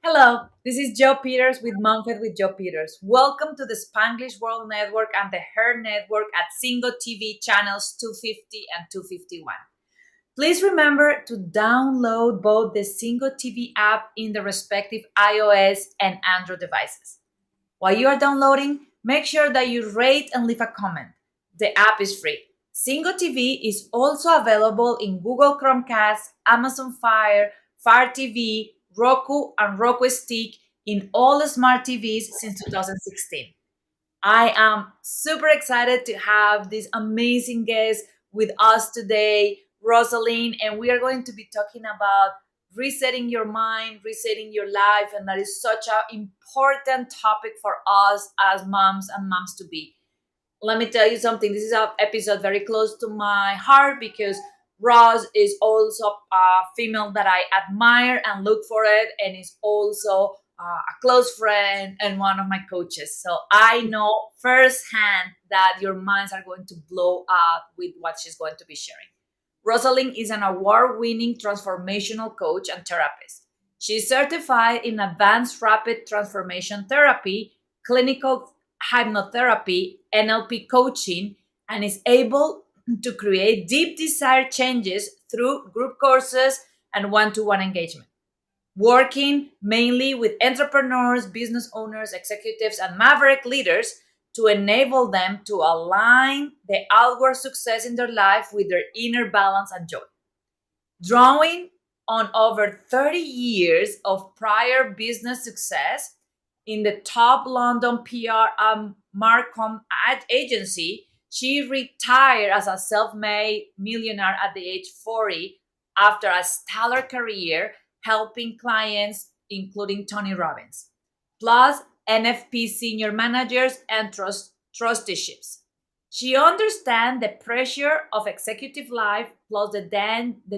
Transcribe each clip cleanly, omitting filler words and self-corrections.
Hello, this is Joe Peters with MomFit with Joe Peters. Welcome to the Spanglish World Network and the Her Network at Single TV channels 250 and 251. Please remember to download both the Single TV app in the respective iOS and Android devices. While you are downloading, make sure that you rate and leave a comment. The app is free. Single TV is also available in Google Chromecast, Amazon Fire, Fire TV, Roku, and Roku Stick in all the smart TVs since 2016. I am super excited to have this amazing guest with us today, Rosalyn, and we are going to be talking about resetting your mind, resetting your life, and that is such an important topic for us as moms and moms to be. Let me tell you something. This is an episode very close to my heart because Roz is also a female that I admire and look for it, and is also a close friend and one of my coaches. So I know firsthand that your minds are going to blow up with what she's going to be sharing. Rosalind is an award winning transformational coach and therapist. She is certified in advanced rapid transformation therapy, clinical hypnotherapy, NLP coaching, and is able to create deep desired changes through group courses and one to one engagement. Working mainly with entrepreneurs, business owners, executives, and maverick leaders to enable them to align the outward success in their life with their inner balance and joy. Drawing on over 30 years of prior business success in the top London PR and Marcom ad agency, she retired as a self made millionaire at the age 40 after a stellar career helping clients, including Tony Robbins, plus NFP senior managers and trusteeships. She understands the pressure of executive life plus the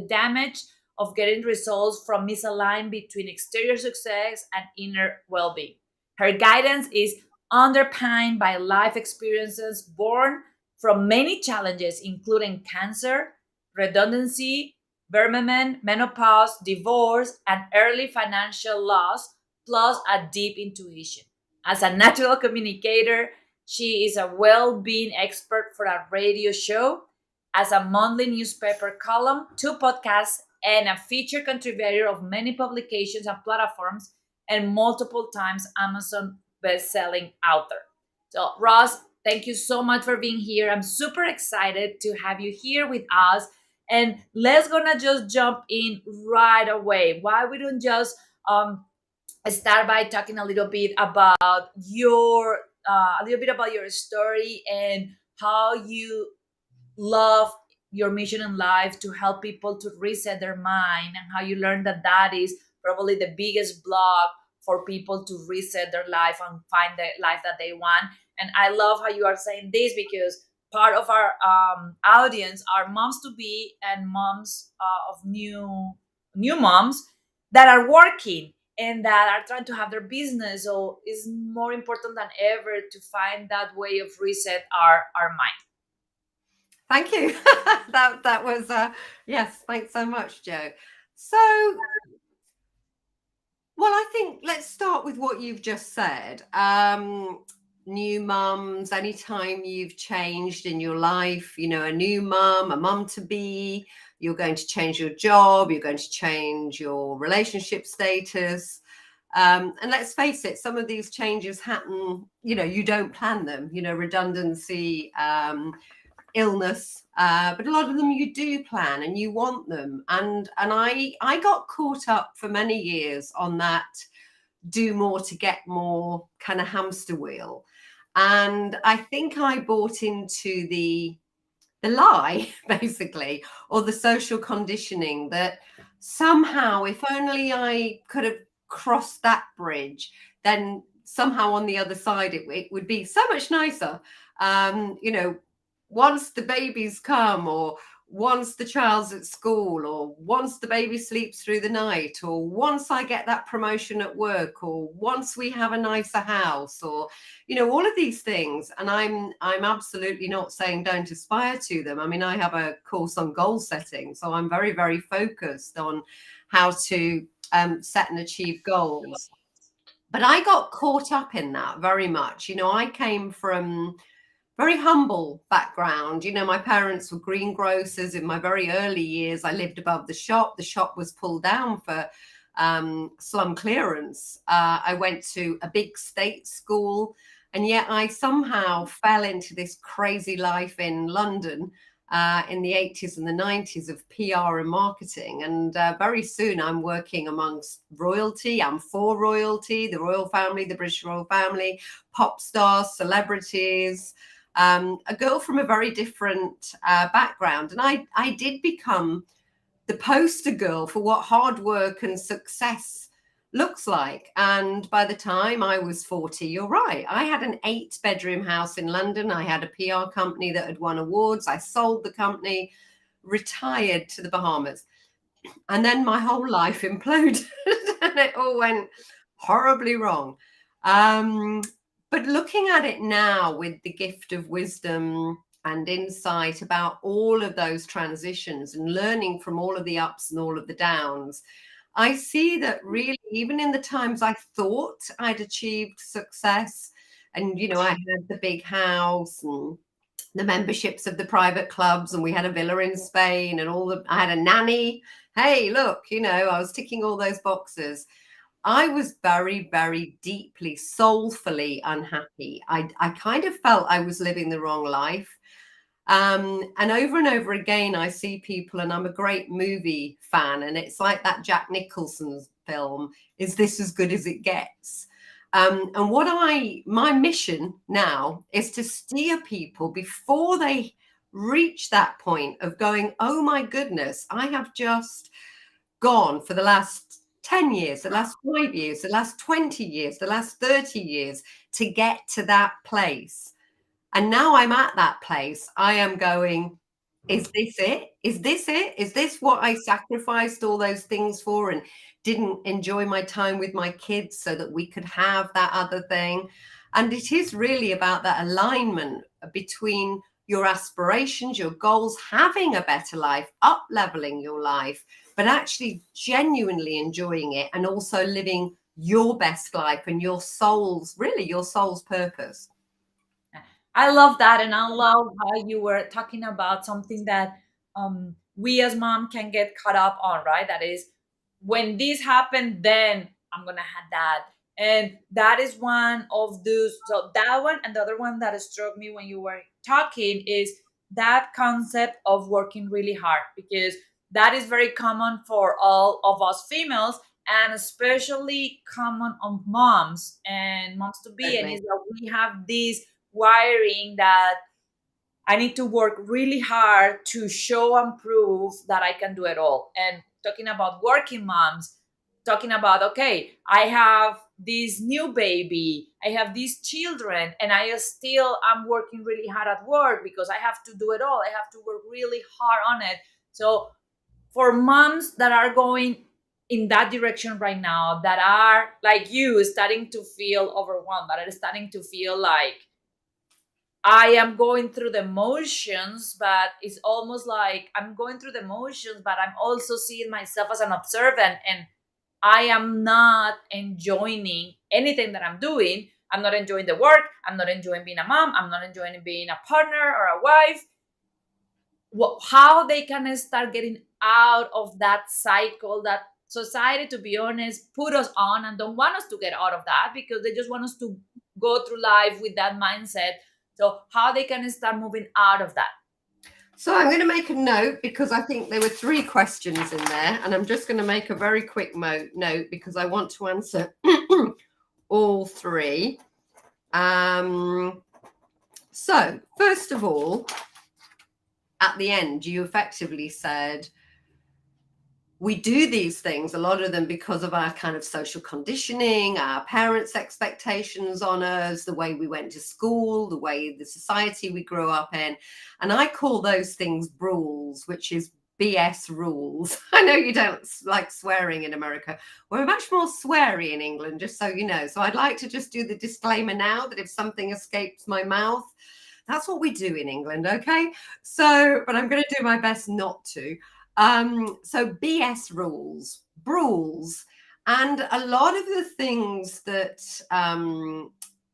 damage of getting results from misalignment between exterior success and inner well being. Her guidance is underpinned by life experiences born from many challenges, including cancer, redundancy, bereavement, menopause, divorce, and early financial loss, plus a deep intuition. As a natural communicator, she is a well being expert for a radio show, as a monthly newspaper column, two podcasts, and a featured contributor of many publications and platforms, and multiple times Amazon best-selling author. So, Ross, thank you so much for being here. I'm super excited to have you here with us. And let's gonna just jump in right away. Why we don't just start by talking a little bit about your story and how you love your mission in life to help people to reset their mind, and how you learn that that is probably the biggest block for people to reset their life and find the life that they want. And I love how you are saying this because part of our audience are moms to be and moms of new moms that are working and that are trying to have their business. So it's more important than ever to find that way of reset our mind. Thank you. that was yes. Thanks so much, Joe. So, well, I think let's start with what you've just said. New mums, anytime you've changed in your life, a new mum, a mum to be, you're going to change your job, you're going to change your relationship status. And let's face it, some of these changes happen, you don't plan them, redundancy, illness, but a lot of them you do plan and you want them. And I got caught up for many years on that do more to get more kind of hamster wheel. And I think I bought into the lie, basically, or the social conditioning that somehow, if only I could have crossed that bridge, then somehow on the other side it would be so much nicer. Once the babies come, or once the child's at school, or once the baby sleeps through the night, or once I get that promotion at work, or once we have a nicer house, or all of these things. And I'm absolutely not saying don't aspire to them. I mean, I have a course on goal setting, so I'm very, very focused on how to set and achieve goals. But I got caught up in that very much. I came from very humble background. My parents were greengrocers. In my very early years, I lived above the shop. The shop was pulled down for slum clearance. I went to a big state school, and yet I somehow fell into this crazy life in London in the 80s and the 90s of PR and marketing. And very soon I'm working amongst royalty. I'm for royalty, the royal family, the British royal family, pop stars, celebrities, a girl from a very different background. And I did become the poster girl for what hard work and success looks like. And by the time I was 40, you're right, I had an 8-bedroom house in London. I had a PR company that had won awards. I sold the company, retired to the Bahamas. And then my whole life imploded and it all went horribly wrong. But looking at it now with the gift of wisdom and insight about all of those transitions and learning from all of the ups and all of the downs, I see that really, even in the times I thought I'd achieved success, and I had the big house and the memberships of the private clubs, and we had a villa in Spain, and I had a nanny. Hey, look, I was ticking all those boxes. I was very, very deeply, soulfully unhappy. I kind of felt I was living the wrong life. And over again, I see people, and I'm a great movie fan, and it's like that Jack Nicholson film, Is This As Good As It Gets? And my mission now is to steer people before they reach that point of going, oh my goodness, I have just gone for the last 10 years, the last 5 years, the last 20 years, the last 30 years to get to that place. And now I'm at that place. I am going, is this it? Is this it? Is this what I sacrificed all those things for and didn't enjoy my time with my kids so that we could have that other thing? And it is really about that alignment between your aspirations, your goals, having a better life, up leveling your life, but actually genuinely enjoying it and also living your best life and your soul's purpose. I love that, and I love how you were talking about something that we as mom can get caught up on, right? That is, when this happened, then I'm gonna have that, and that is one of those. So that one, and the other one that struck me when you were talking is that concept of working really hard, because that is very common for all of us females, and especially common on moms and moms to be, and is Totally. that we have this wiring that I need to work really hard to show and prove that I can do it all. And talking about working moms, talking about, okay, I have this new baby, I have these children, and I still am working really hard at work because I have to do it all. I have to work really hard on it. So for moms that are going in that direction right now, that are like you, starting to feel overwhelmed, that are starting to feel like I am going through the motions, but it's almost like I'm going through the motions, but I'm also seeing myself as an observant, and I am not enjoying anything that I'm doing. I'm not enjoying the work. I'm not enjoying being a mom. I'm not enjoying being a partner or a wife. How they can start getting out of that cycle that society, to be honest, put us on and don't want us to get out of that, because they just want us to go through life with that mindset. So how they can start moving out of that. So I'm going to make a note because I think there were 3 questions in there, and I'm just going to make a very quick note because I want to answer all 3. So first of all, at the end, you effectively said, we do these things, a lot of them because of our kind of social conditioning, our parents' expectations on us, the way we went to school, the way the society we grew up in. And I call those things rules, which is BS rules. I know you don't like swearing in America. We're much more sweary in England, just so you know. So I'd like to just do the disclaimer now that if something escapes my mouth, that's what we do in England, okay? So, but I'm going to do my best not to. So BS rules, And a lot of the things that,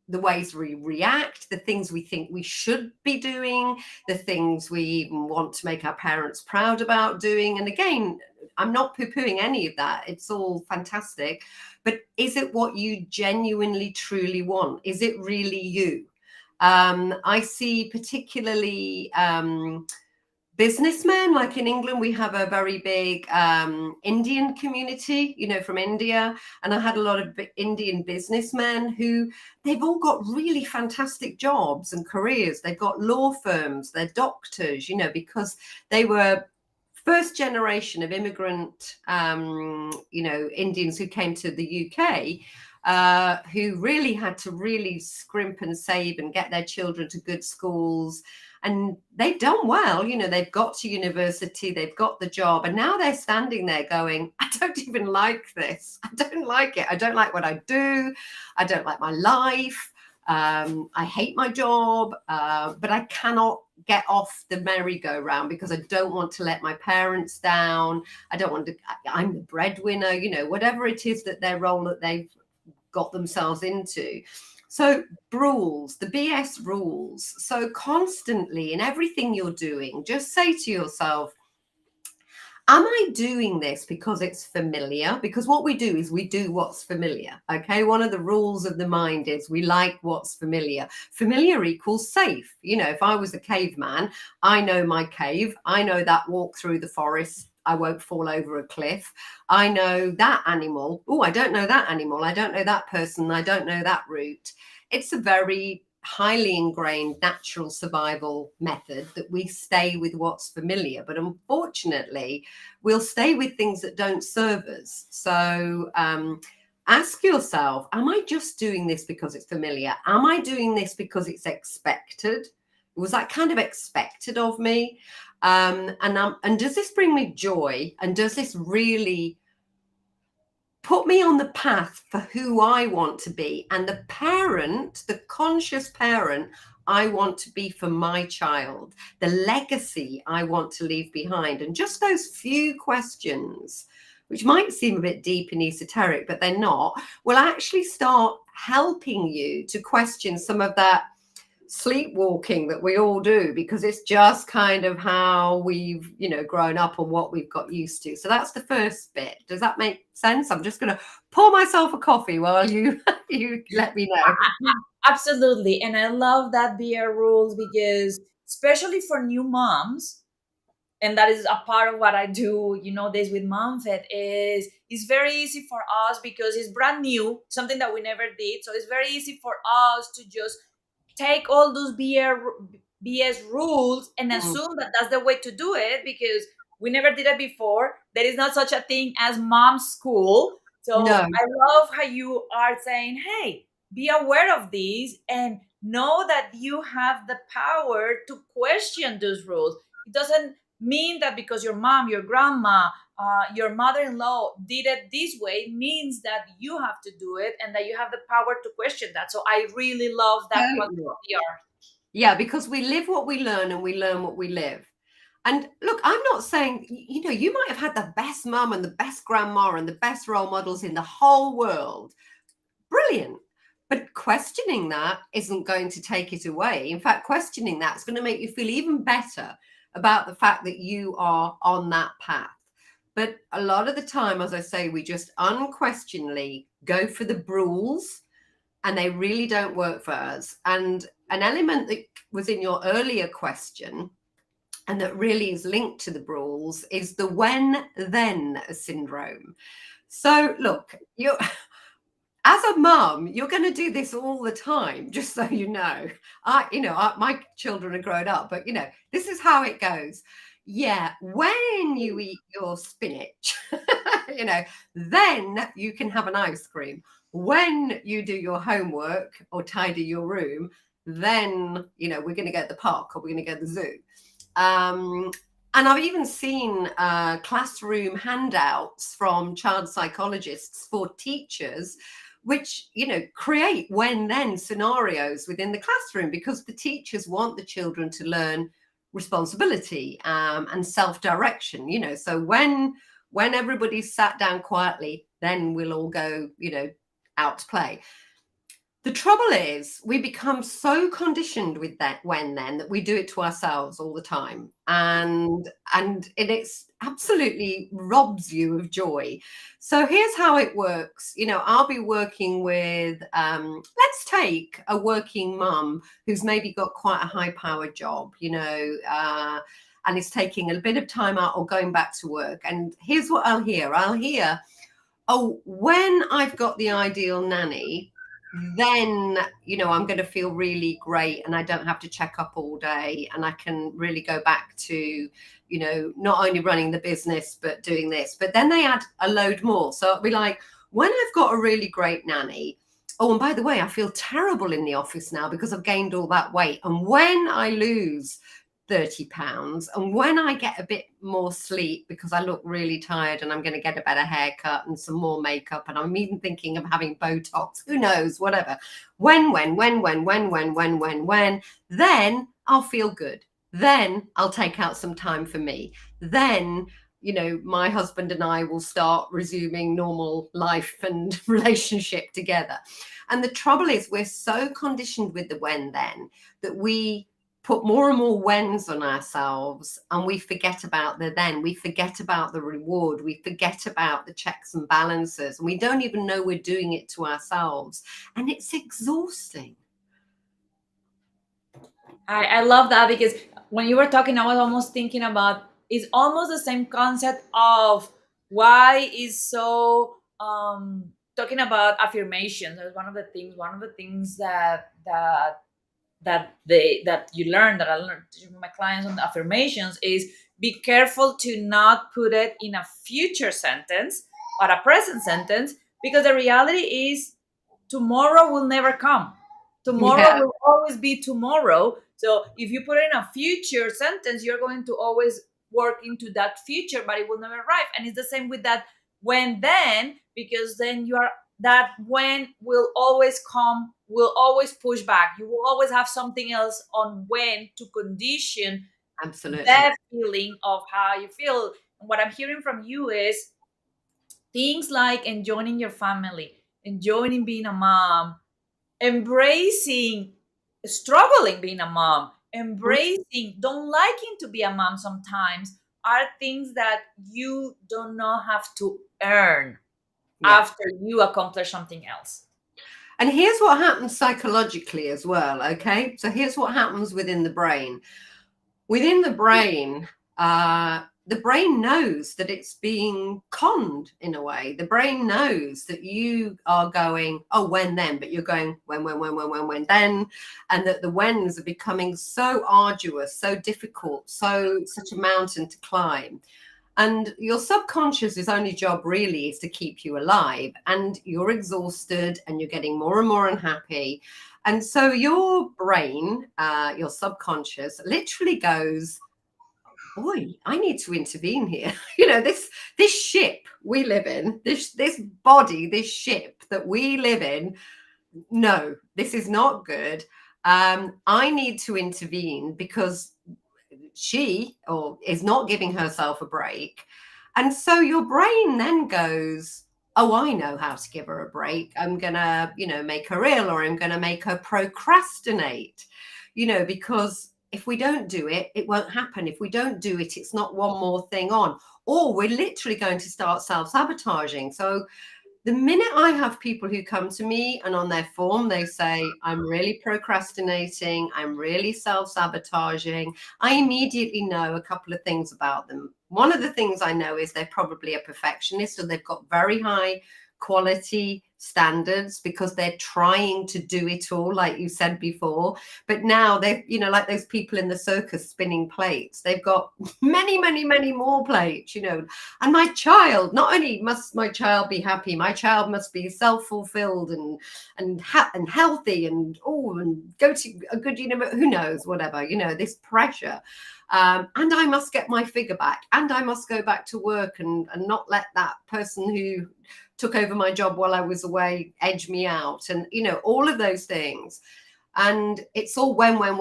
the ways we react, the things we think we should be doing, the things we even want to make our parents proud about doing. And again, I'm not poo-pooing any of that. It's all fantastic. But is it what you genuinely, truly want? Is it really you? I see particularly businessmen, like in England we have a very big Indian community, from India, and I had a lot of Indian businessmen who, they've all got really fantastic jobs and careers. They've got law firms, they're doctors, because they were first generation of immigrant Indians who came to the UK, who really had to really scrimp and save and get their children to good schools. And they've done well, they've got to university, they've got the job, and now they're standing there going, I don't even like this. I don't like it. I don't like what I do. I don't like my life. I hate my job, but I cannot get off the merry-go-round because I don't want to let my parents down. I don't want to, I'm the breadwinner, whatever it is that their role that they've got themselves into. So rules, the BS rules. So constantly in everything you're doing, just say to yourself, am I doing this because it's familiar? Because what we do is we do what's familiar. Okay. One of the rules of the mind is we like what's familiar. Familiar equals safe. If I was a caveman, I know my cave. I know that walk through the forest, I won't fall over a cliff. I know that animal. Oh, I don't know that animal. I don't know that person. I don't know that route. It's a very highly ingrained natural survival method that we stay with what's familiar. But unfortunately, we'll stay with things that don't serve us. So ask yourself, am I just doing this because it's familiar? Am I doing this because it's expected? Was that kind of expected of me? And does this bring me joy? And does this really put me on the path for who I want to be and the parent, the conscious parent I want to be for my child, the legacy I want to leave behind? And just those few questions, which might seem a bit deep and esoteric, but they're not, will actually start helping you to question some of that sleepwalking that we all do, because it's just kind of how we've grown up and what we've got used to. So that's the first bit. Does that make sense? I'm just going to pour myself a coffee while you let me know. Absolutely. And I love that BR rules, because especially for new moms, and that is a part of what I do, this with MomFit, is it's very easy for us because it's brand new, something that we never did. So it's very easy for us to just take all those BS rules and assume that that's the way to do it, because we never did it before. There is not such a thing as mom school. So No. I love how you are saying, hey, be aware of these and know that you have the power to question those rules. It doesn't mean that because your mom, your grandma, your mother-in-law did it this way means that you have to do it, and that you have the power to question that. So I really love that concept of PR. Yeah, because we live what we learn and we learn what we live. And look, I'm not saying, you might have had the best mum and the best grandma and the best role models in the whole world. Brilliant. But questioning that isn't going to take it away. In fact, questioning that is going to make you feel even better about the fact that you are on that path. But a lot of the time, as I say, we just unquestionably go for the rules, and they really don't work for us. And an element that was in your earlier question, and that really is linked to the rules, is the when then syndrome. So look, as a mum, you're going to do this all the time, just so you know. My children are grown up, but this is how it goes. Yeah, when you eat your spinach, then you can have an ice cream. When you do your homework or tidy your room, then we're going to go to the park, or we're going to go to the zoo. And I've even seen classroom handouts from child psychologists for teachers, which create when then scenarios within the classroom, because the teachers want the children to learn responsibility and self-direction. So when when everybody's sat down quietly, then we'll all go, out to play. The trouble is we become so conditioned with that then that we do it to ourselves all the time. And it's absolutely robs you of joy. So here's how it works. I'll be working with, let's take a working mum who's maybe got quite a high powered job, and is taking a bit of time out or going back to work. And here's what I'll hear. Oh, when I've got the ideal nanny, then I'm going to feel really great, and I don't have to check up all day, and I can really go back to not only running the business but doing this. But then they add a load more. So it'll be like, when I've got a really great nanny, oh, and by the way, I feel terrible in the office now because I've gained all that weight, and when I lose 30 pounds, and when I get a bit more sleep because I look really tired, and I'm going to get a better haircut and some more makeup, and I'm even thinking of having Botox, who knows, whatever. When, then I'll feel good. Then I'll take out some time for me. Then, my husband and I will start resuming normal life and relationship together. And the trouble is we're so conditioned with the when then that we put more and more whens on ourselves, and we forget about the then. We forget about the reward. We forget about the checks and balances, and we don't even know we're doing it to ourselves, and it's exhausting. I love that, because when you were talking, I was almost thinking about, it's almost the same concept of why is so talking about affirmations. That's one of the things that you learn, that I learned to my clients on the affirmations, is be careful to not put it in a future sentence but a present sentence, because the reality is tomorrow will never come. Tomorrow will always be tomorrow. So if you put it in a future sentence, you're going to always work into that future, but it will never arrive. And it's the same with that when then, because then you are, that when will always come, will always push back. You will always have something else on when to condition Absolutely that feeling of how you feel. And what I'm hearing from you is things like enjoying your family, enjoying being a mom, embracing struggling being a mom, embracing don't liking to be a mom sometimes, are things that you do not have to earn after you accomplish something else. And here's what happens psychologically as well. Okay, so here's what happens within the brain. Within the brain knows that it's being conned in a way. The brain knows that you are going, oh, when then, but you're going when then, and that the whens are becoming so arduous, so difficult, such a mountain to climb. And your subconscious's only job really is to keep you alive, and you're exhausted and you're getting more and more unhappy. And so your brain, your subconscious, literally goes, boy, I need to intervene here. This ship we live in, this body, this ship that we live in, no, this is not good. I need to intervene because she is not giving herself a break. And so your brain then goes, oh, I know how to give her a break. I'm going to, make her ill, or I'm going to make her procrastinate, because if we don't do it, it won't happen. If we don't do it, it's not one more thing on, or we're literally going to start self-sabotaging. So the minute I have people who come to me and on their form, they say, I'm really procrastinating, I'm really self-sabotaging, I immediately know a couple of things about them. One of the things I know is they're probably a perfectionist, so they've got very high quality standards because they're trying to do it all, like you said before. But now they're, like those people in the circus spinning plates, they've got many, many, many more plates, and my child, not only must my child be happy, my child must be self-fulfilled and healthy and go to a good, who knows, whatever, this pressure. And I must get my figure back, and I must go back to work and not let that person who took over my job while I was away edge me out, and all of those things. And it's all when, pressure.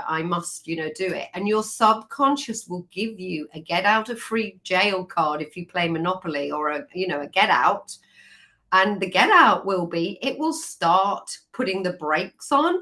I must, do it. And your subconscious will give you a get out of free jail card if you play Monopoly, or a get out. And the get out will be, it will start putting the brakes on,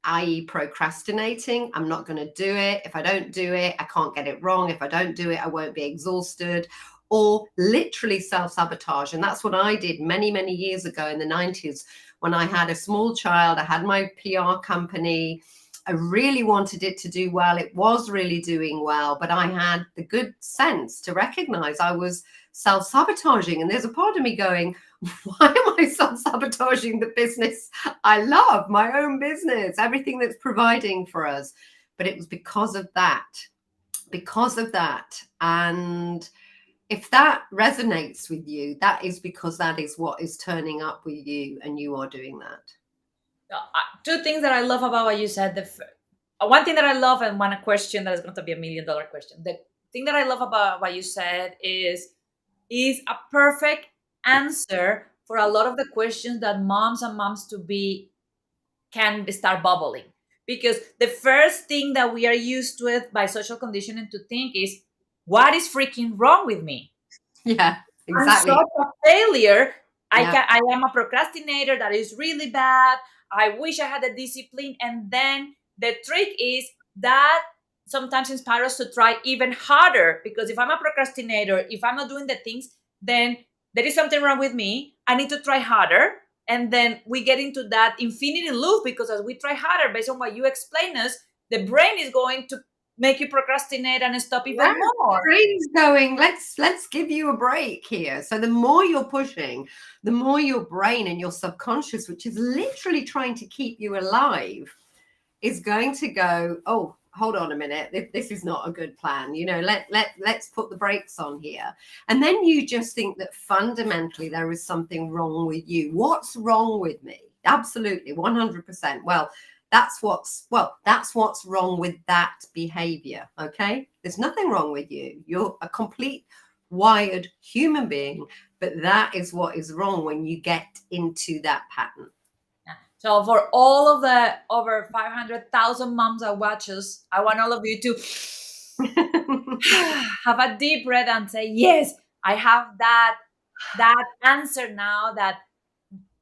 i.e. procrastinating. I'm not going to do it. If I don't do it, I can't get it wrong. If I don't do it, I won't be exhausted. Or literally self-sabotage. And that's what I did many, many years ago in the 90s when I had a small child. I had my PR company. I really wanted it to do well. It was really doing well, but I had the good sense to recognize I was self-sabotaging. And there's a part of me going, why am I self-sabotaging the business I love, my own business, everything that's providing for us? But it was because of that. And if that resonates with you, that is because that is what is turning up with you, and you are doing that. Two things that I love about what you said. One thing that I love, and one question that is going to be $1 million question. The thing that I love about what you said is a perfect answer for a lot of the questions that moms and moms to be can start bubbling. Because the first thing that we are used to it by social conditioning to think is, what is freaking wrong with me? Yeah, I'm exactly. such a failure. Yeah. I am a procrastinator. That is really bad. I wish I had the discipline. And then the trick is that sometimes inspires us to try even harder. Because if I'm a procrastinator, if I'm not doing the things, then there is something wrong with me. I need to try harder. And then we get into that infinity loop, because as we try harder, based on what you explain us, the brain is going to make you procrastinate and stop even more. Brain's going, let's give you a break here. So the more you're pushing, the more your brain and your subconscious, which is literally trying to keep you alive, is going to go, oh, hold on a minute, this is not a good plan. Let's put the brakes on here. And then you just think that fundamentally there is something wrong with you. What's wrong with me? Absolutely, 100%. Well, that's what's wrong with that behavior. Okay, there's nothing wrong with you. You're a complete wired human being, but that is what is wrong when you get into that pattern. So for all of the over 500,000 moms that watch us, I want all of you to have a deep breath and say, yes, I have that answer now, that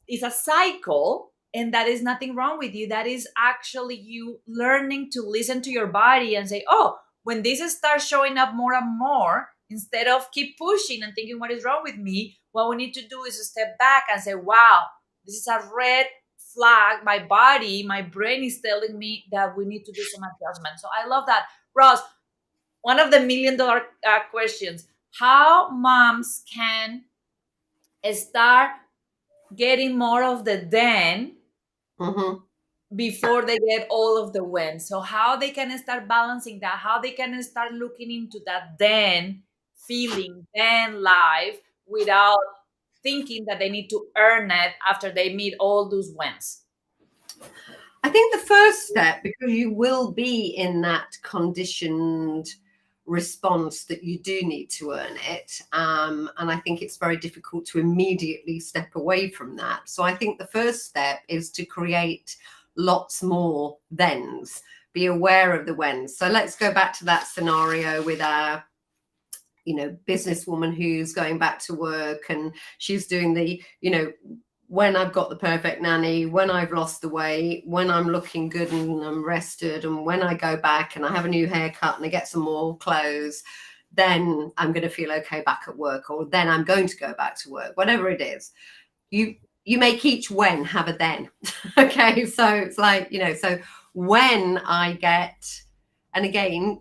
is a cycle, and that is nothing wrong with you. That is actually you learning to listen to your body and say, oh, when this starts showing up more and more, instead of keep pushing and thinking what is wrong with me, what we need to do is step back and say, wow, this is a red flag. My body, my brain is telling me that we need to do some adjustment. So I love that. Ross, one of the $1 million questions, how moms can start getting more of the then before they get all of the when. So how they can start balancing that, how they can start looking into that then feeling, then life, without thinking that they need to earn it after they meet all those wins. I think the first step, because you will be in that conditioned response that you do need to earn it. And I think it's very difficult to immediately step away from that. So I think the first step is to create lots more thens, be aware of the whens. So let's go back to that scenario with our businesswoman who's going back to work, and she's doing the, when I've got the perfect nanny, when I've lost the weight, when I'm looking good and I'm rested, and when I go back and I have a new haircut and I get some more clothes, then I'm going to feel okay back at work, or then I'm going to go back to work, whatever it is. You make each when have a then. Okay, so it's like, so when I get, and again,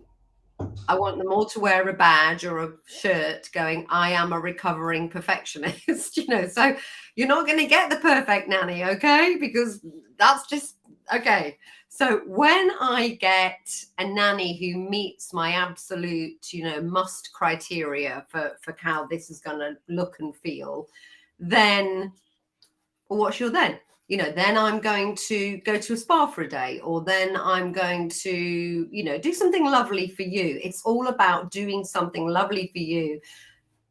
I want them all to wear a badge or a shirt going, I am a recovering perfectionist, so you're not going to get the perfect nanny, okay? Because that's just, okay. So when I get a nanny who meets my absolute, must criteria for how this is going to look and feel, then what's your then? Then I'm going to go to a spa for a day, or then I'm going to, do something lovely for you. It's all about doing something lovely for you,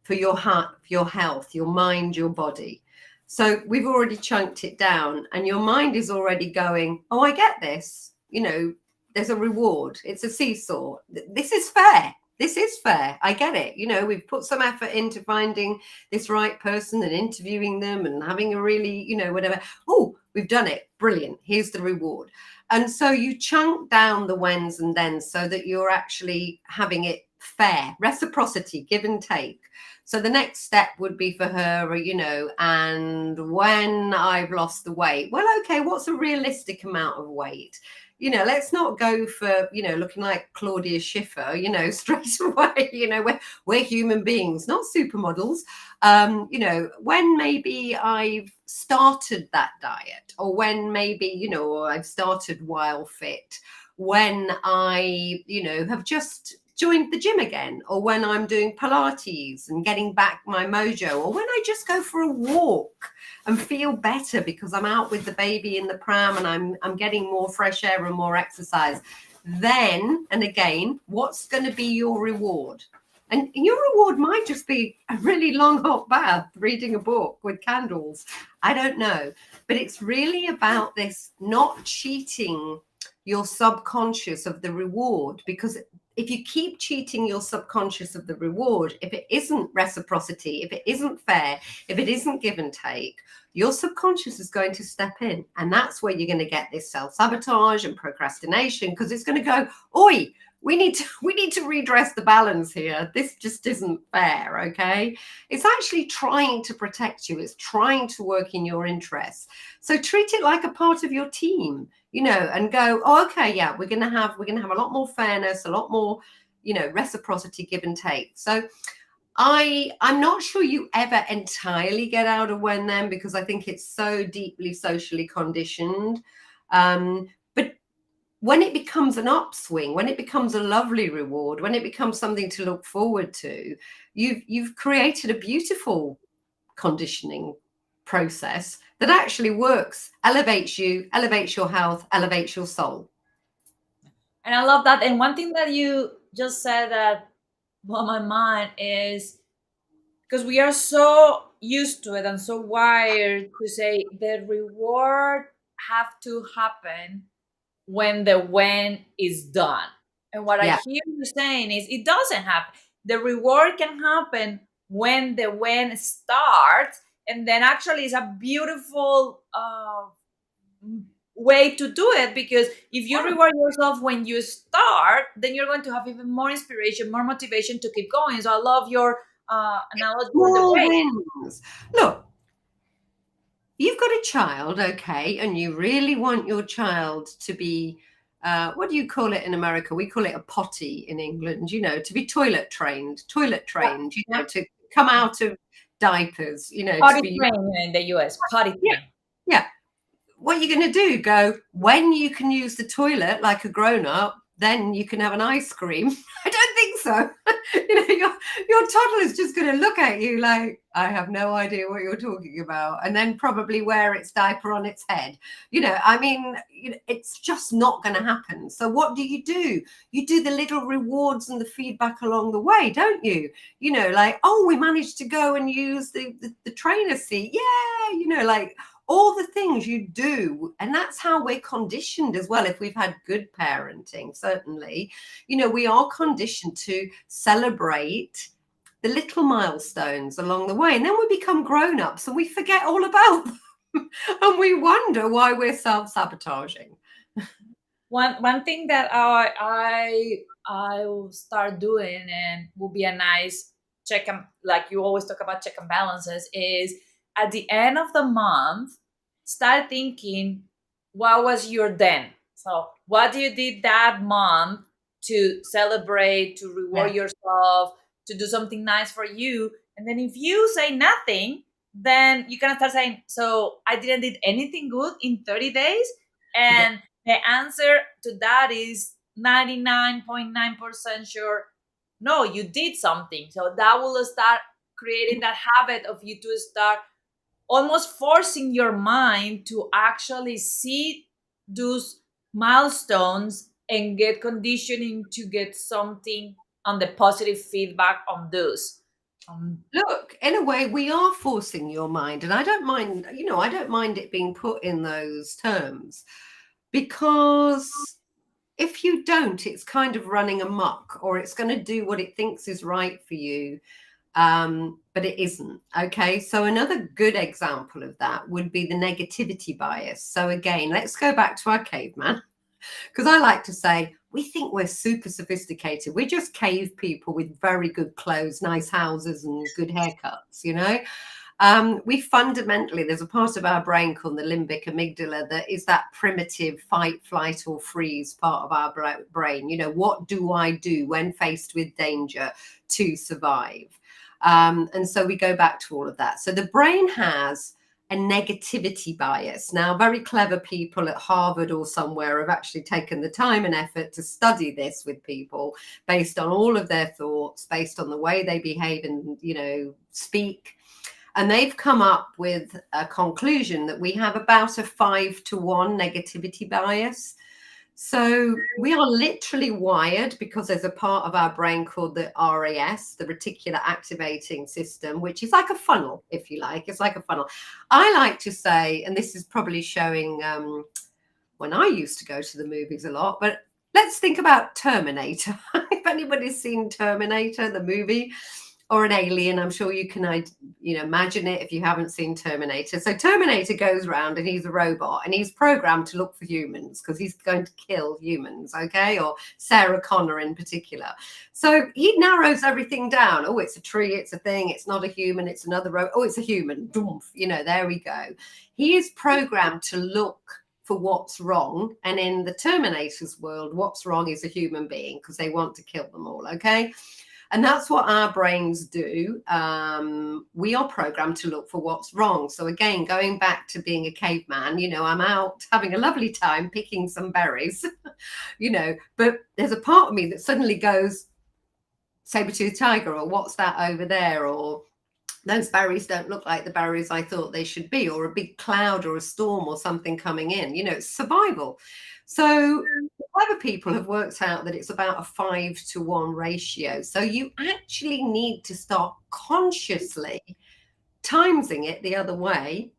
for your heart, your health, your mind, your body. So we've already chunked it down, and your mind is already going, oh, I get this. There's a reward. It's a seesaw. This is fair. This is fair. I get it. We've put some effort into finding this right person and interviewing them and having a really, whatever. Oh, we've done it. Brilliant. Here's the reward. And so you chunk down the whens and thens so that you're actually having it fair, reciprocity, give and take. So the next step would be for her, and when I've lost the weight, well, okay, what's a realistic amount of weight? Let's not go for, looking like Claudia Schiffer, straight away. We're human beings, not supermodels. When maybe I've started that diet, or when maybe, I've started While Fit, when I, have just joined the gym again, or when I'm doing Pilates and getting back my mojo, or when I just go for a walk and feel better because I'm out with the baby in the pram and I'm getting more fresh air and more exercise. Then and again, what's going to be your reward? And your reward might just be a really long hot bath, reading a book with candles. I don't know. But it's really about this not cheating your subconscious of the reward, because if you keep cheating your subconscious of the reward, if it isn't reciprocity, if it isn't fair, if it isn't give and take, your subconscious is going to step in. And that's where you're going to get this self-sabotage and procrastination, because it's going to go, oi, we need to redress the balance here. This just isn't fair, okay? It's actually trying to protect you. It's trying to work in your interests. So treat it like a part of your team, and go, oh, okay, yeah, we're gonna have a lot more fairness, a lot more, reciprocity, give and take. So I'm not sure you ever entirely get out of when then, because I think it's so deeply socially conditioned. But when it becomes an upswing, when it becomes a lovely reward, when it becomes something to look forward to, you've created a beautiful conditioning process that actually works, elevates you, elevates your health, elevates your soul. And I love that. And one thing that you just said that blew my mind is because we are so used to it and so wired to say the reward have to happen when the when is done. And what I Yeah, hear you saying is it doesn't happen. The reward can happen when the when starts, and then actually it's a beautiful way to do it, because if you reward yourself when you start, then you're going to have even more inspiration, more motivation to keep going. So I love your analogy with the small weight. wins. Look, you've got a child, okay, and you really want your child to be, what do you call it in America? We call it a potty in England, to be toilet Yeah, trained, yeah. to come out of diapers, to Potty be, train in the US. Potty yeah, train. yeah. What you're going to do, go, when you can use the toilet like a grown up, then you can have an ice cream. I don't think so. Your toddler is just going to look at you like, I have no idea what you're talking about, and then probably wear its diaper on its head. It's just not going to happen. So what do? You do the little rewards and the feedback along the way, don't you? Like, oh, we managed to go and use the trainer seat. Yeah, like all the things you do. And that's how we're conditioned as well. If we've had good parenting, certainly, we are conditioned to celebrate the little milestones along the way. And then we become grown-ups and we forget all about them. And we wonder why we're self-sabotaging. One thing that I will start doing, and will be a nice check and, like you always talk about, check and balances, is at the end of the month start thinking what was your then. So what you did that month to celebrate, to reward Yeah, yourself, to do something nice for you. And then if you say nothing, then you can start saying, so I didn't did anything good in 30 days. yeah. And the answer to that is 99.9% sure. No, you did something. So that will start creating that habit of you to start almost forcing your mind to actually see those milestones and get conditioning to get something on the positive feedback on those. Um, Look, in a way, we are forcing your mind. And I don't mind, I don't mind it being put in those terms, because if you don't, it's kind of running amok, or it's going to do what it thinks is right for you. But it isn't. Okay. So another good example of that would be the negativity bias. So again, let's go back to our caveman, because I like to say we think we're super sophisticated. We're just cave people with very good clothes, nice houses, and good haircuts. We fundamentally, there's a part of our brain called the limbic amygdala that is that primitive fight, flight, or freeze part of our brain. What do I do when faced with danger to survive? And so we go back to all of that. So the brain has a negativity bias. Now, very clever people at Harvard or somewhere have actually taken the time and effort to study this with people based on all of their thoughts, based on the way they behave and, speak. And they've come up with a conclusion that we have about a 5-to-1 negativity bias. So we are literally wired, because there's a part of our brain called the RAS, the reticular activating system, which is like a funnel, if you like. It's like a funnel. I like to say, and this is probably showing when I used to go to the movies a lot, but let's think about Terminator. If anybody's seen Terminator, the movie, or an alien, I'm sure you can imagine it if you haven't seen Terminator. So Terminator goes around and he's a robot and he's programmed to look for humans because he's going to kill humans, okay? Or Sarah Connor in particular. So he narrows everything down. Oh, it's a tree, it's a thing, it's not a human, it's another robot. Oh, it's a human. There we go. He is programmed to look for what's wrong. And in the Terminator's world, what's wrong is a human being because they want to kill them all, okay? And that's what our brains do. We are programmed to look for what's wrong. So again, going back to being a caveman, I'm out having a lovely time picking some berries, but there's a part of me that suddenly goes, saber-toothed tiger, or what's that over there? Or those berries don't look like the berries I thought they should be, or a big cloud or a storm or something coming in. It's survival. So clever people have worked out that it's about a 5-to-1 ratio. So you actually need to start consciously timesing it the other way,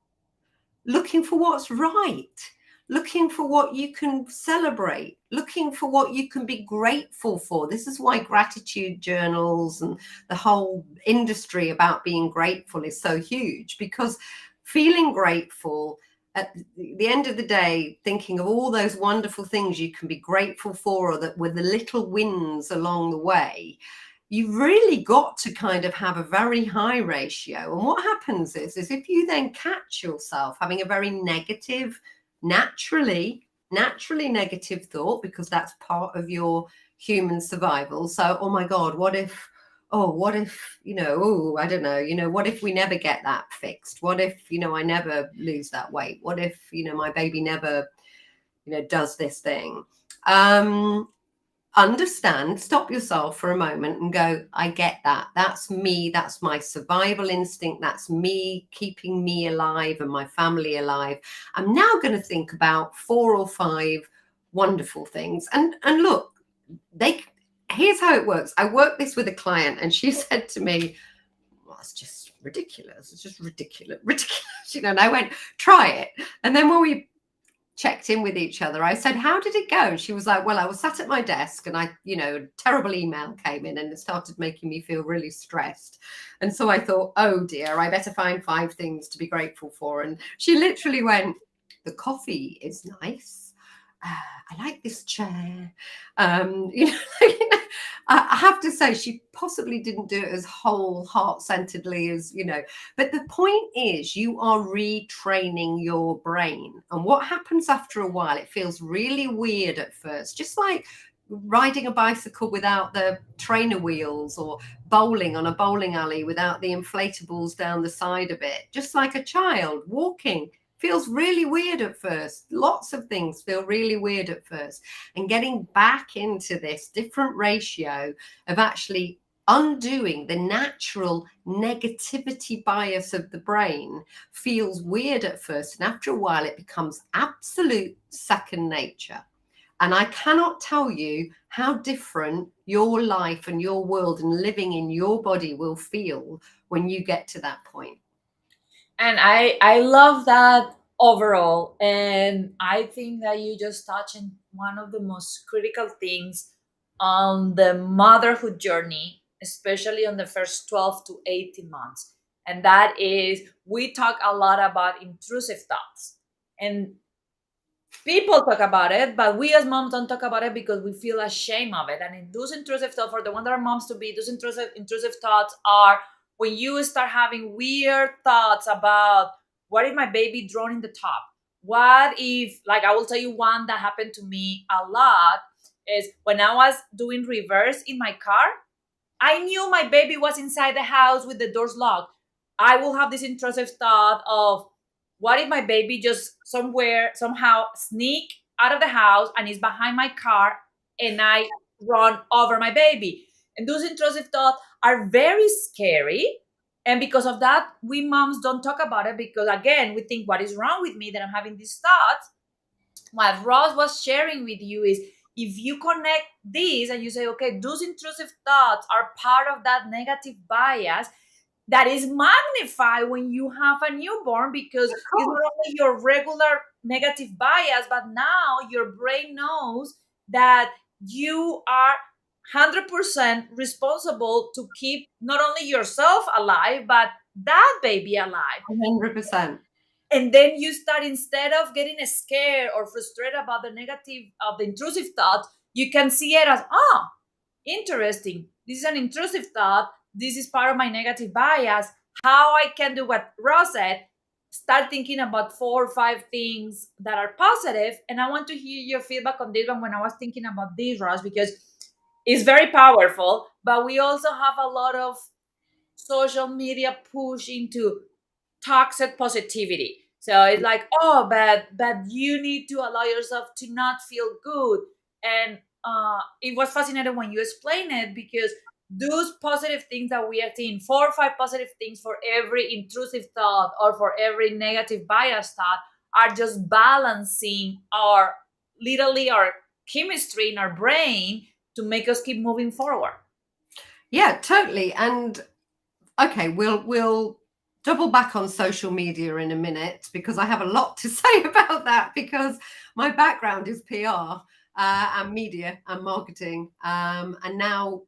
looking for what's right, looking for what you can celebrate, looking for what you can be grateful for. This is why gratitude journals and the whole industry about being grateful is so huge, because feeling grateful at the end of the day, thinking of all those wonderful things you can be grateful for, or that were the little wins along the way, you've really got to kind of have a very high ratio. And what happens is if you then catch yourself having a very negative, naturally negative thought, because that's part of your human survival. So, oh my God, what if, I don't know, what if we never get that fixed? What if, I never lose that weight? What if, my baby never, does this thing? Understand, stop yourself for a moment and go, I get that. That's me. That's my survival instinct. That's me keeping me alive and my family alive. I'm now going to think about 4 or 5 wonderful things. And look, here's how it works. I worked this with a client and she said to me, well, it's just ridiculous. It's just ridiculous. And I went, try it. And then when we checked in with each other, I said, how did it go? And she was like, well, I was sat at my desk and a terrible email came in and it started making me feel really stressed. And so I thought, oh dear, I better find 5 things to be grateful for. And she literally went, the coffee is nice. I like this chair. I have to say, she possibly didn't do it as whole heart-centeredly as, but the point is you are retraining your brain. And what happens after a while, it feels really weird at first, just like riding a bicycle without the trainer wheels, or bowling on a bowling alley without the inflatables down the side of it, just like a child walking. Feels really weird at first. Lots of things feel really weird at first. And getting back into this different ratio of actually undoing the natural negativity bias of the brain feels weird at first. And after a while, it becomes absolute second nature. And I cannot tell you how different your life and your world and living in your body will feel when you get to that point. And I love that overall. And I think that you just touched on one of the most critical things on the motherhood journey, especially on the first 12 to 18 months. And that is, we talk a lot about intrusive thoughts. And people talk about it, but we as moms don't talk about it because we feel ashamed of it. And in those intrusive thoughts, for the one that are moms to be, those intrusive thoughts are when you start having weird thoughts about, what if my baby drawn in the top? What if, like, I will tell you one that happened to me a lot is when I was doing reverse in my car. I knew my baby was inside the house with the doors locked. I will have this intrusive thought of, what if my baby just somehow sneak out of the house and is behind my car and I run over my baby? And those intrusive thoughts are very scary. And because of that, we moms don't talk about it because, again, we think, what is wrong with me that I'm having these thoughts? What Ross was sharing with you is, if you connect this and you say, okay, those intrusive thoughts are part of that negative bias that is magnified when you have a newborn, because Of it's not course. only your regular negative bias, but now your brain knows that you are 100% responsible to keep not only yourself alive, but that baby alive. 100%. And then you start, instead of getting scared or frustrated about the negative of the intrusive thought, you can see it as, interesting, this is an intrusive thought, this is part of my negative bias. How I can do what Ross said, start thinking about 4 or 5 things that are positive. And I want to hear your feedback on this one, when I was thinking about this, Ross, because it's very powerful. But we also have a lot of social media push into toxic positivity. So it's like, oh, but you need to allow yourself to not feel good. And it was fascinating when you explained it, because those positive things that we are seeing, 4 or 5 positive things for every intrusive thought or for every negative bias thought, are just balancing our, literally, our chemistry in our brain to make us keep moving forward. Yeah, totally. And okay, we'll double back on social media in a minute, because I have a lot to say about that, because my background is PR and media and marketing. And now,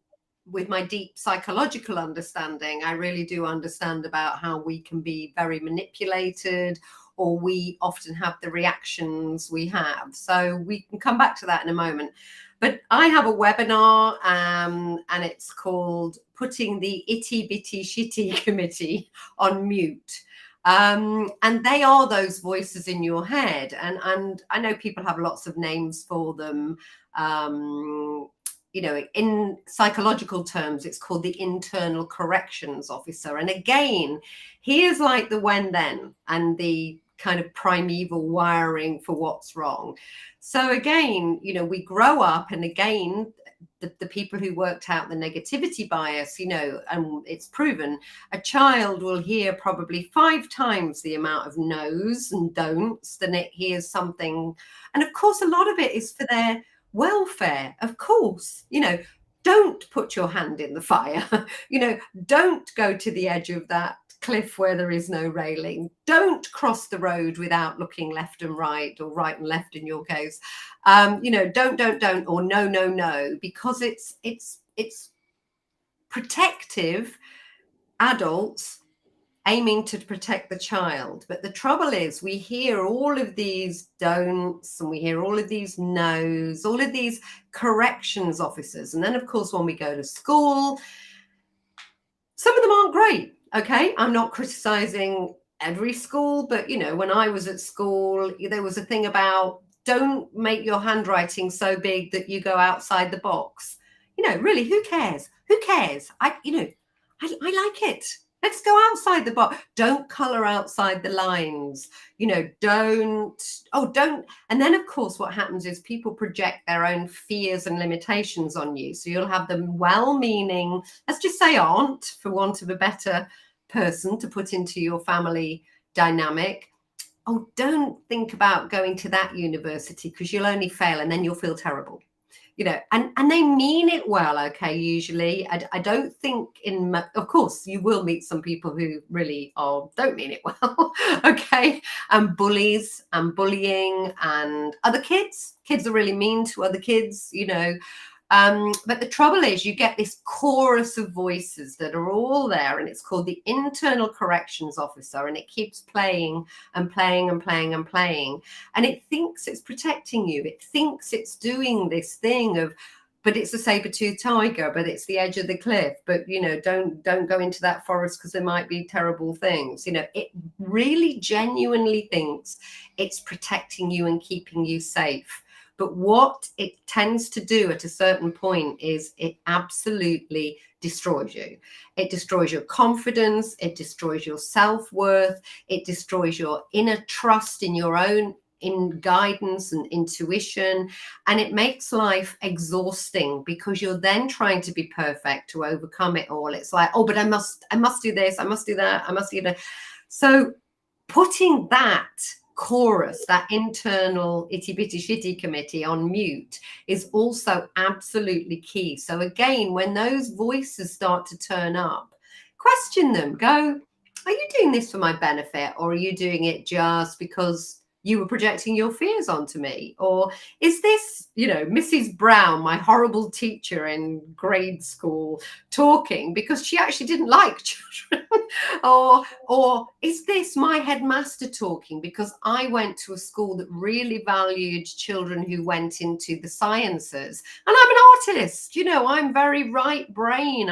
with my deep psychological understanding, I really do understand about how we can be very manipulated, or we often have the reactions we have. So we can come back to that in a moment. But I have a webinar, and it's called Putting the Itty Bitty Shitty Committee on Mute. And they are those voices in your head. And I know people have lots of names for them. In psychological terms, it's called the internal corrections officer. And again, he is like the when then and the kind of primeval wiring for what's wrong. So again, we grow up, and again, the people who worked out the negativity bias, and it's proven, a child will hear probably 5 times the amount of no's and don'ts than it hears something. And of course, a lot of it is for their welfare. Of course, don't put your hand in the fire. Don't go to the edge of that cliff where there is no railing. Don't cross the road without looking left and right, or right and left in your case. Don't, or no, because it's protective adults aiming to protect the child. But the trouble is, we hear all of these don'ts, and we hear all of these no's, all of these corrections officers. And then, of course, when we go to school, some of them aren't great. Okay, I'm not criticizing every school, but when I was at school, there was a thing about, don't make your handwriting so big that you go outside the box. Really, who cares? Who cares? I like it. Let's go outside the box. Don't color outside the lines. Don't. And then, of course, what happens is people project their own fears and limitations on you. So you'll have the well-meaning, let's just say aunt, for want of a better person to put into your family dynamic. oh, don't think about going to that university because you'll only fail and then you'll feel terrible. And they mean it well. Okay, usually I don't think of course you will meet some people who really don't mean it well. Okay, and bullies and bullying and other kids are really mean to other kids. But the trouble is you get this chorus of voices that are all there, and it's called the internal corrections officer, and it keeps playing and playing and playing and playing, and it thinks it's protecting you. It thinks it's doing this thing of, but it's a saber-toothed tiger, but it's the edge of the cliff, but don't go into that forest because there might be terrible things. It really genuinely thinks it's protecting you and keeping you safe. But what it tends to do at a certain point is it absolutely destroys you. It destroys your confidence. It destroys your self-worth. It destroys your inner trust in your own guidance and intuition. And it makes life exhausting because you're then trying to be perfect to overcome it all. It's like, oh, but I must do this. I must do that. I must do that. So putting that chorus, that internal itty bitty shitty committee on mute is also absolutely key. So again, when those voices start to turn up, question them. Go, are you doing this for my benefit, or are you doing it just because you were projecting your fears onto me? Or is this, Mrs. Brown, my horrible teacher in grade school, talking because she actually didn't like children? or is this my headmaster talking because I went to a school that really valued children who went into the sciences, and I'm an artist, I'm very right brain.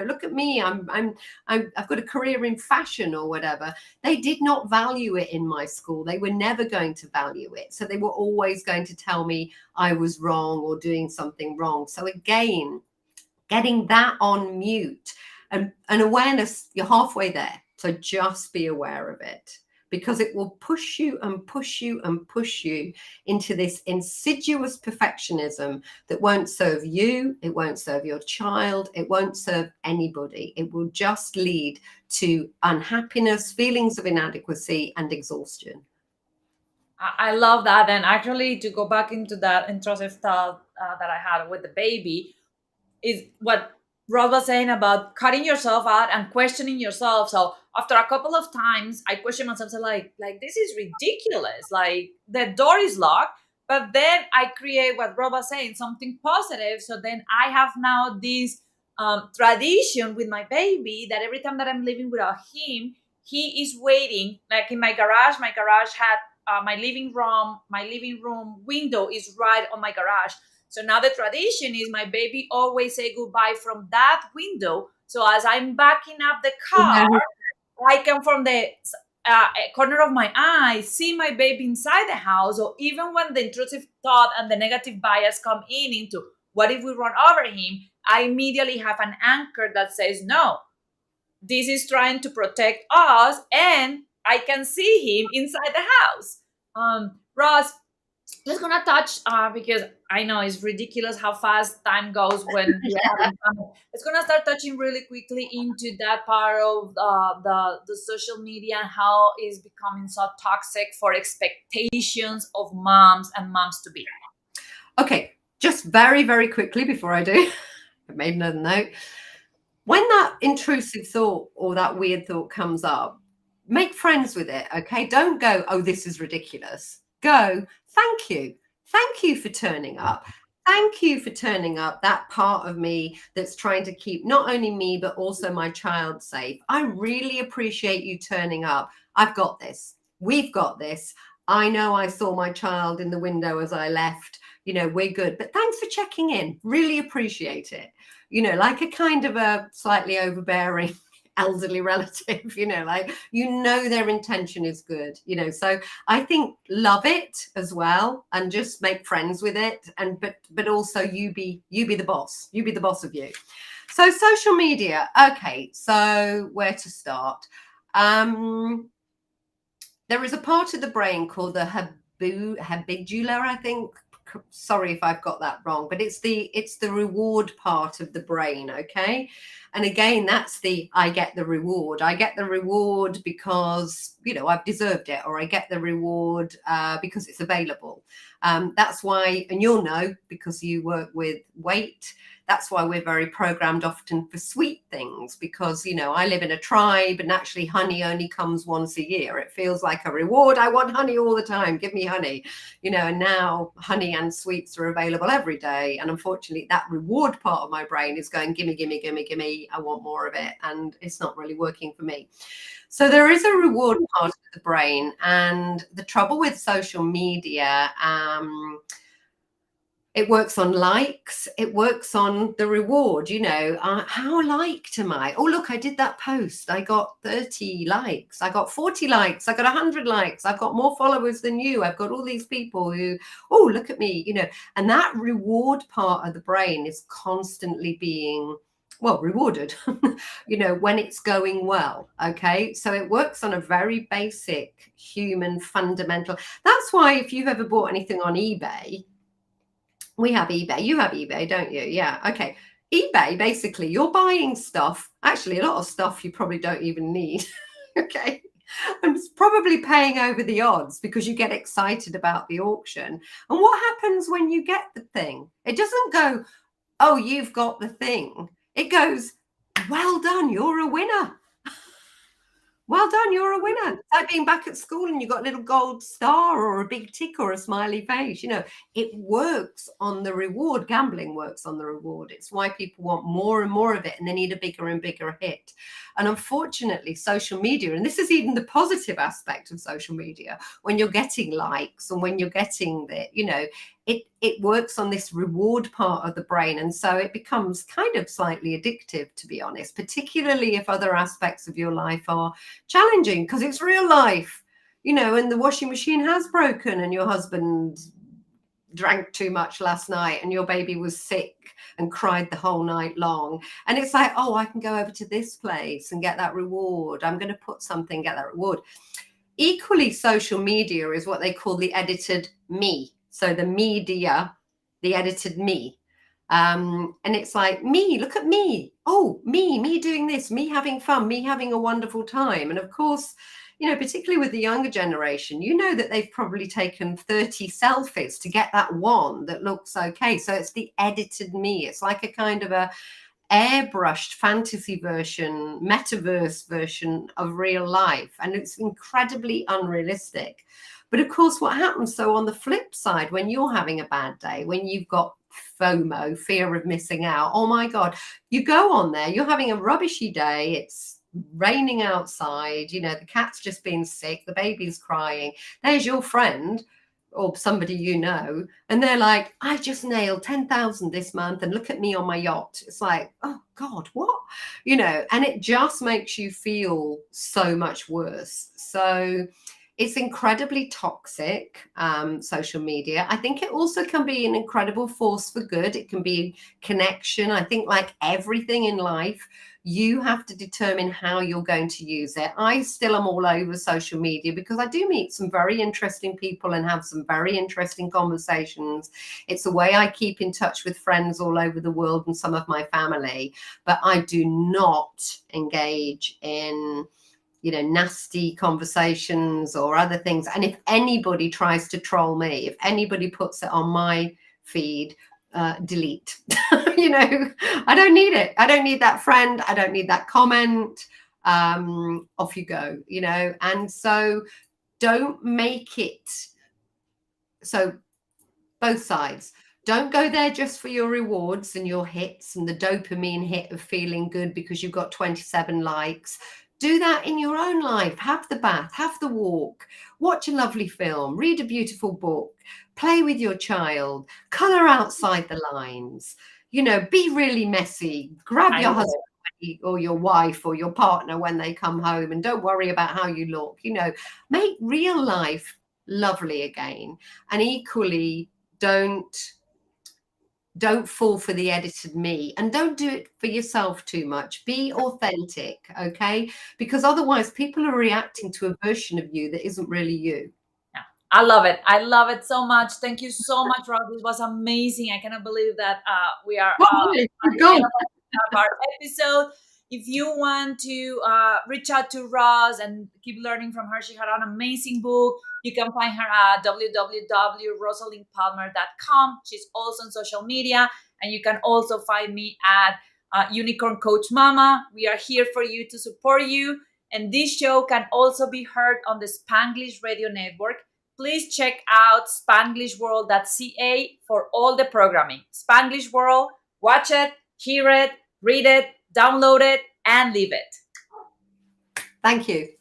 Look at me, I've got a career in fashion or whatever. They did not value it in my school. They were never going to value it. So they were always going to tell me I was wrong or doing something wrong. So again, getting that on mute and awareness, you're halfway there. So just be aware of it, because it will push you and push you and push you into this insidious perfectionism that won't serve you. It won't serve your child. It won't serve anybody. It will just lead to unhappiness, feelings of inadequacy, and exhaustion. I love that. And actually, to go back into that intrusive thought that I had with the baby, is what Rob was saying about cutting yourself out and questioning yourself. So after a couple of times, I question myself, so like this is ridiculous. Like the door is locked, but then I create what Rob was saying, something positive. So then I have now this tradition with my baby that every time that I'm living without him, he is waiting. Like in my garage had my living room window is right on my garage. So now the tradition is my baby always say goodbye from that window. So as I'm backing up the car, I can from the corner of my eye see my baby inside the house. Or even when the intrusive thought and the negative bias come into what if we run over him, I immediately have an anchor that says, no, this is trying to protect us, and I can see him inside the house. Ross, let's gonna touch because I know it's ridiculous how fast time goes when you're having fun. It's gonna start touching really quickly into that part of the social media and how it's becoming so toxic for expectations of moms and moms to be. Okay, just very, very quickly before I do, I made another note. When that intrusive thought or that weird thought comes up, make friends with it, okay? Don't go, oh, this is ridiculous. Go, thank you. Thank you for turning up. Thank you for turning up, that part of me that's trying to keep not only me, but also my child safe. I really appreciate you turning up. I've got this. We've got this. I know I saw my child in the window as I left. We're good. But thanks for checking in. Really appreciate it. Like a kind of a slightly overbearing elderly relative, their intention is good, so I think love it as well and just make friends with it. And but also you be the boss. You be the boss of you. So social media. Okay, so where to start? There is a part of the brain called the habitular, I think. Sorry if I've got that wrong, but it's the reward part of the brain. Okay. And again, that's the I get the reward. I get the reward because, I've deserved it, or I get the reward because it's available. That's why, and you'll know because you work with weight, that's why we're very programmed often for sweet things, because I live in a tribe and actually honey only comes once a year. It feels like a reward. I want honey all the time. Give me honey. And now honey and sweets are available every day, and unfortunately that reward part of my brain is going, gimme, gimme, gimme, gimme, I want more of it, and it's not really working for me. So there is a reward part of the brain, and the trouble with social media, it works on likes. It works on the reward. How liked am I? Oh, look, I did that post. I got 30 likes. I got 40 likes. I got 100 likes. I've got more followers than you. I've got all these people who, oh, look at me, and that reward part of the brain is constantly being, well, rewarded, when it's going well. Okay. So it works on a very basic human fundamental. That's why if you've ever bought anything on eBay, we have eBay. You have eBay, don't you? Yeah. Okay. eBay, basically, you're buying stuff, actually, a lot of stuff you probably don't even need. Okay. And it's probably paying over the odds because you get excited about the auction. And what happens when you get the thing? It doesn't go, oh, you've got the thing. It goes, well done, you're a winner. Well done, you're a winner. It's like being back at school and you got a little gold star or a big tick or a smiley face. It works on the reward. Gambling works on the reward. It's why people want more and more of it, and they need a bigger and bigger hit. And unfortunately, social media, and this is even the positive aspect of social media, when you're getting likes and when you're getting it works on this reward part of the brain. And so it becomes kind of slightly addictive, to be honest, particularly if other aspects of your life are challenging, because it's real life, and the washing machine has broken, and your husband drank too much last night, and your baby was sick and cried the whole night long. And it's like, oh, I can go over to this place and get that reward. I'm going to put something, get that reward. Equally, social media is what they call the edited me. So the media, the edited me. And it's like, me, look at me. Oh, me doing this, me having fun, me having a wonderful time. And of course, particularly with the younger generation, that they've probably taken 30 selfies to get that one that looks okay. So it's the edited me. It's like a kind of a airbrushed fantasy version, metaverse version of real life. And it's incredibly unrealistic. But of course, what happens, so on the flip side, when you're having a bad day, when you've got FOMO, fear of missing out, oh my God, you go on there, you're having a rubbishy day, it's raining outside, the cat's just been sick, the baby's crying, there's your friend or somebody and they're like, I just nailed 10,000 this month and look at me on my yacht. It's like, oh God, what? And it just makes you feel so much worse. So it's incredibly toxic, social media. I think it also can be an incredible force for good. It can be connection. I think like everything in life, you have to determine how you're going to use it. I still am all over social media because I do meet some very interesting people and have some very interesting conversations. It's a way I keep in touch with friends all over the world and some of my family, but I do not engage in nasty conversations or other things. And if anybody tries to troll me, if anybody puts it on my feed, delete. I don't need it. I don't need that friend. I don't need that comment. Off you go, and so don't make it. So both sides. Don't go there just for your rewards and your hits and the dopamine hit of feeling good because you've got 27 likes. Do that in your own life. Have the bath, have the walk, watch a lovely film, read a beautiful book, play with your child, color outside the lines, be really messy, grab your husband or your wife or your partner when they come home and don't worry about how you look, make real life lovely again. And equally, don't fall for the edited me, and don't do it for yourself too much. Be authentic, okay? Because otherwise people are reacting to a version of you that isn't really you. Yeah, I love it. I love it so much. Thank you so much, Rob. It was amazing. I cannot believe that we are Oh, at the go. end of of our episode. If you want to reach out to Roz and keep learning from her, she had an amazing book. You can find her at www.rosalynpalmer.com. She's also on social media. And you can also find me at Unicorn Coach Mama. We are here for you to support you. And this show can also be heard on the Spanglish Radio Network. Please check out spanglishworld.ca for all the programming. Spanglish World, watch it, hear it, read it, download it, and leave it. Thank you.